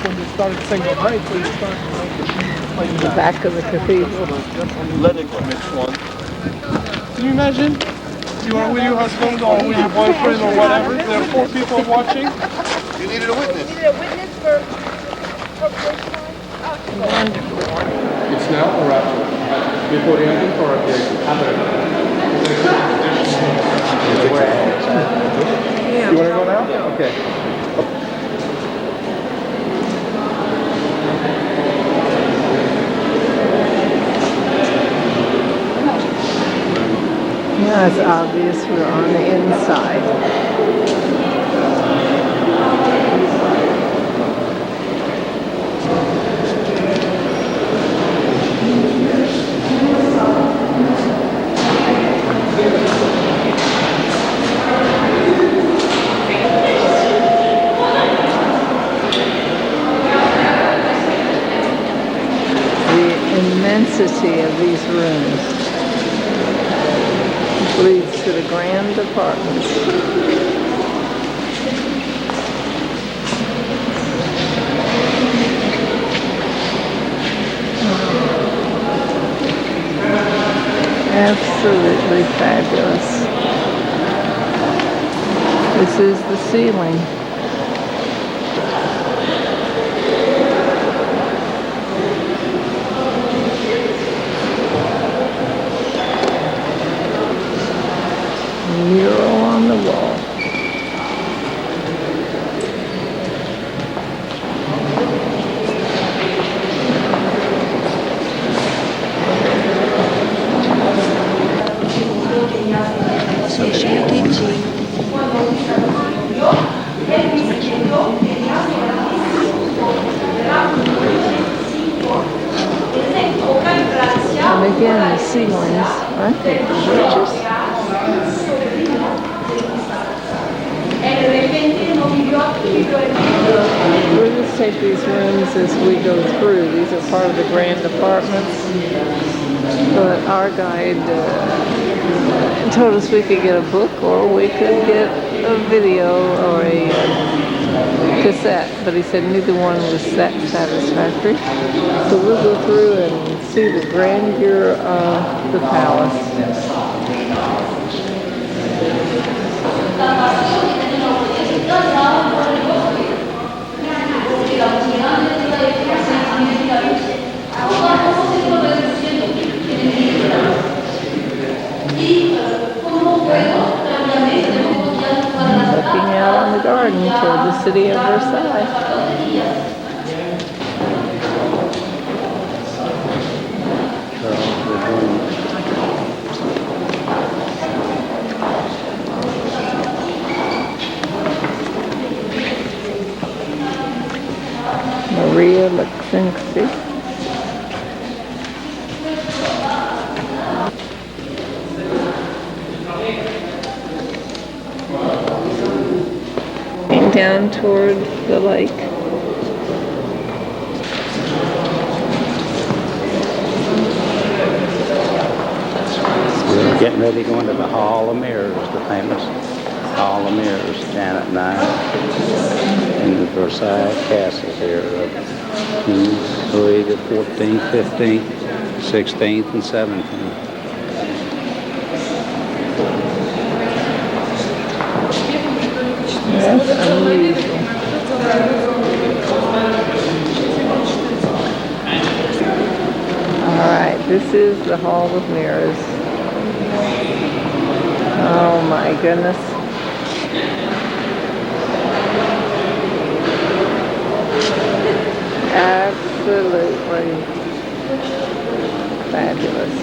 when they started saying right, they started like The back of the cathedral. Let it go. Which one? Can you imagine? You are with your husband or with your boyfriend or whatever. There are 4 people watching. You needed a witness. Needed a witness for It's now or after? Before the ending or after? You want to go now? Okay. Yeah, it's obvious we're on the inside. The immensity of these rooms leads to the grand apartments. Absolutely fabulous. This is the ceiling. Mural on the wall. And again, the ceilings, aren't they gorgeous? We'll just take these rooms as we go through. These are part of the grand apartments. But our guide told us we could get a book or we could get a video or a cassette. But he said neither one was that satisfactory. So we'll go through and see the grandeur of the palace. Looking out on the garden toward the city of Versailles. down toward the lake. We're getting ready to go into the Hall of Mirrors, the famous Hall of Mirrors, Janet and I, in the Versailles Castle here of King Louis the 14th, 15th, 16th, and 17th. That's unusual. All right, this is the Hall of Mirrors. Oh my goodness. Absolutely fabulous.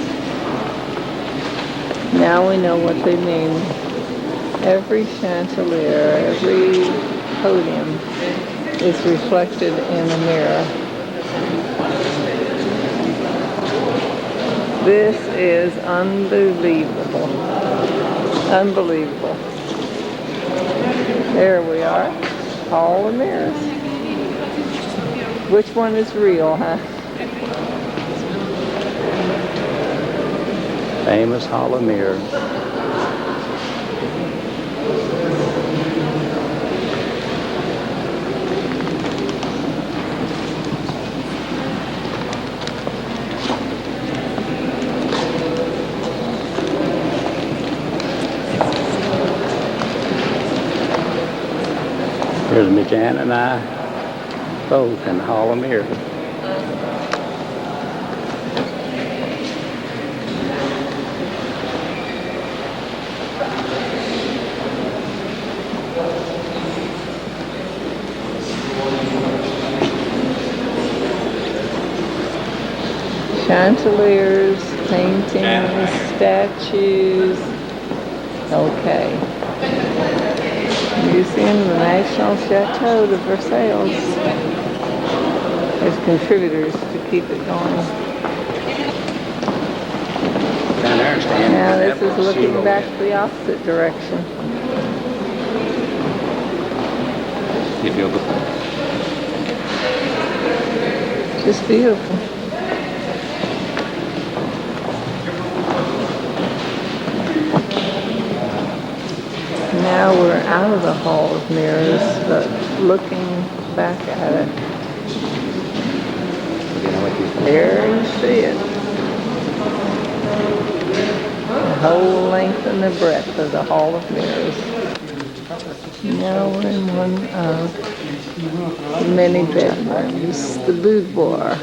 Now we know what they mean. Every chandelier, every podium is reflected in a mirror. This is unbelievable. Unbelievable. There we are. Hall of Mirrors. Which one is real, huh? Famous Hall of Mirrors. Here's me, Jan and I, both in the Hall of Mirrors. Chandeliers, paintings, statues. Okay. Museum of the National Chateau de Versailles. There's contributors to keep it going. Down there and standing. Now this is looking back the opposite direction. You feel the Just beautiful. Now we're out of the Hall of Mirrors, but looking back at it. There you see it. The whole length and the breadth of the Hall of Mirrors. Now we're in one of many bedrooms, the boudoir.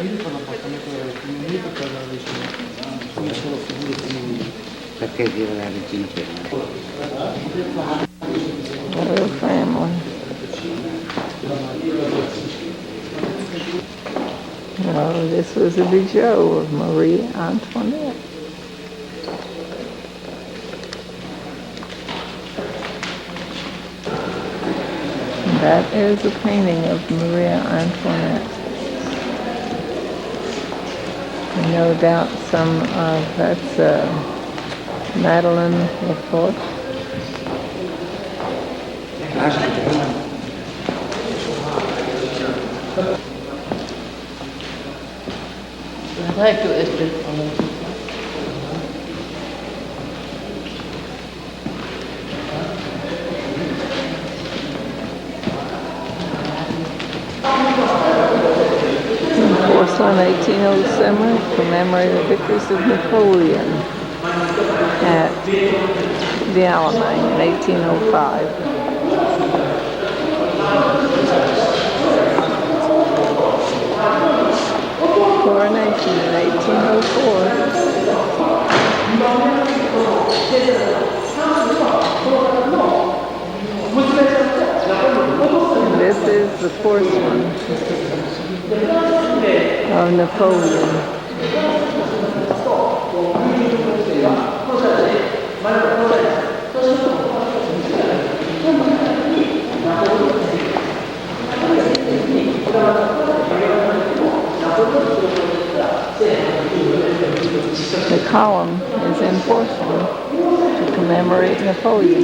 Royal family. Oh, this was a bijou of Marie Antoinette. That is a painting of Maria Antoinette. No doubt some of that's Madeleine Laporte. Porcelain 1807 commemorating the victories of Napoleon at the Alamein in 1805. Coronation in 1804. And this is the porcelain of Napoleon. The column is in porcelain to commemorate Napoleon.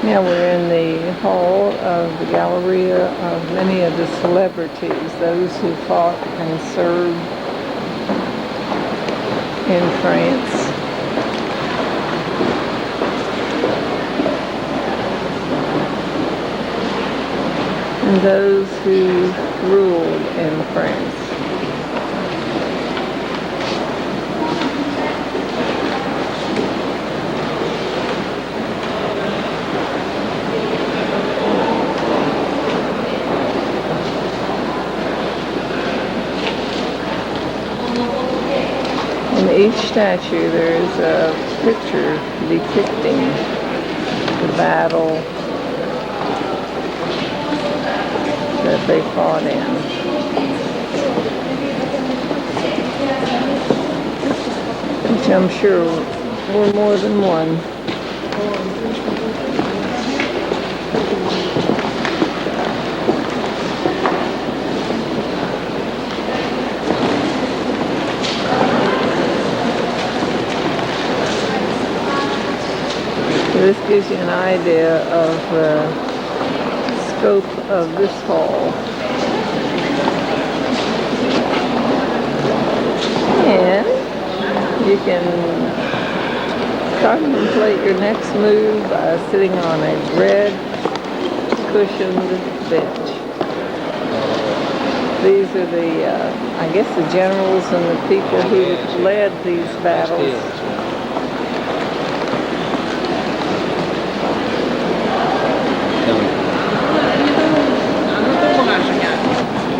Now we're in the hall of the Galleria of many of the celebrities, those who fought and served in France. And those who ruled in France. In each statue there is a picture depicting the battle that they fought in. Which I'm sure were more than one. This gives you an idea of the scope of this hall. And you can contemplate your next move by sitting on a red cushioned bench. These are the, I guess the generals and the people who led these battles.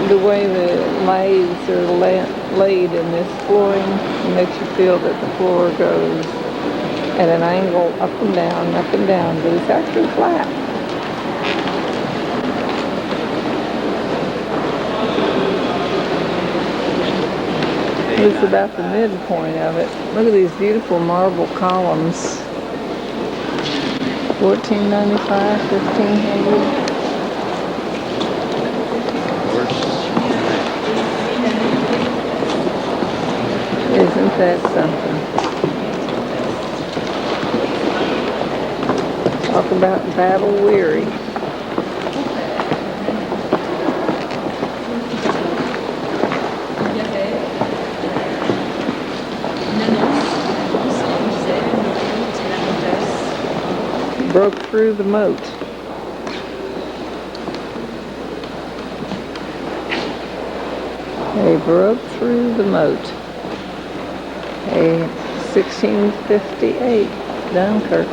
The way the lathes are laid in this flooring makes you feel that the floor goes at an angle up and down, but it's actually flat. It's about the midpoint of it. Look at these beautiful marble columns. $14.95, $1,500. Isn't that something? Talk about battle weary. Broke through the moat. They broke through the moat. A 1658 Dunkirk.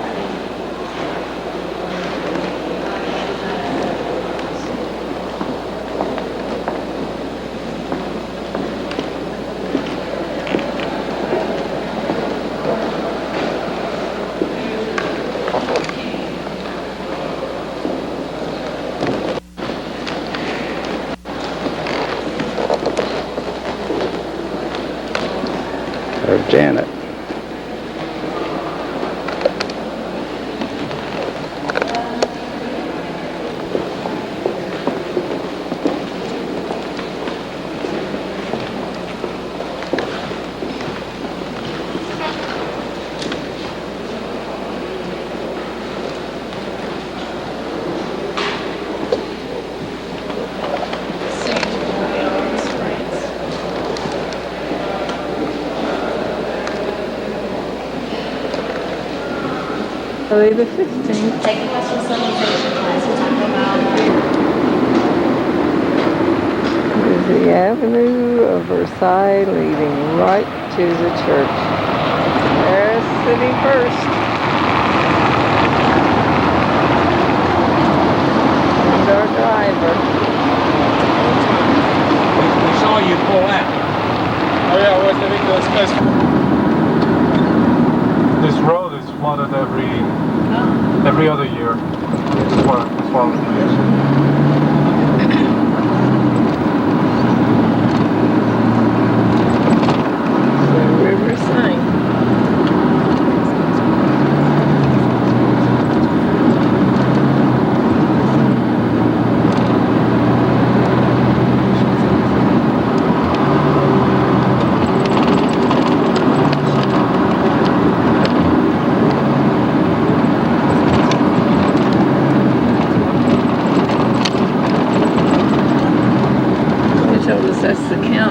There's Janet. Louis the 15th. Taking Western civilization class, we're talking about Is the avenue of Versailles leading right to the church. There's City First. And our driver. We saw you pull out. Oh yeah, I was living those places. This road is flooded every other year. As far as the years. River Seine.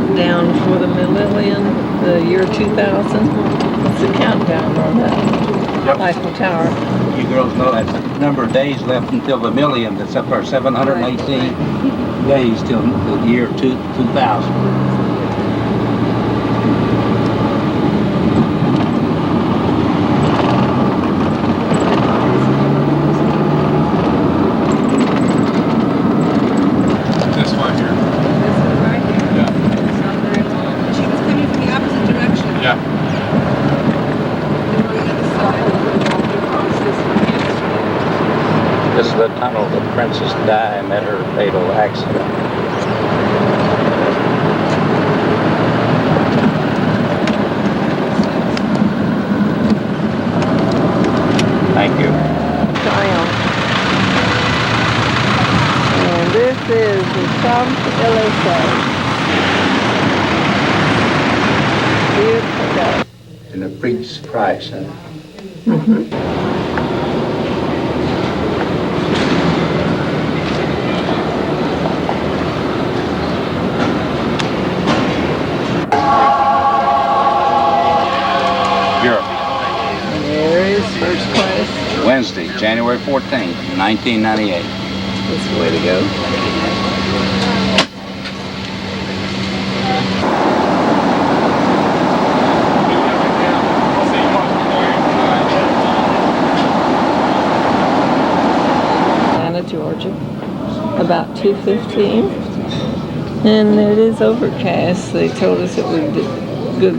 countdown for the millennium, the year 2000. It's a countdown on that Eiffel Tower. You girls know that's a number of days left until the millennium. That's up our 718 days till the year 2000. This one here. This one right here? Yeah. It's not very long. She was coming from the opposite direction. Yeah. On the other side. This is the tunnel that Princess Di met her fatal accident. Thank you. Triumph. And this is the Champs-Élysées. Beautiful day. In the Priest Price Center. Europe. There is first class. Wednesday, January 14th, 1998. That's the way to go. Atlanta, Georgia, about 2:15. And it is overcast. They told us it would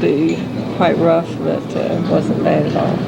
be quite rough, but wasn't bad at all.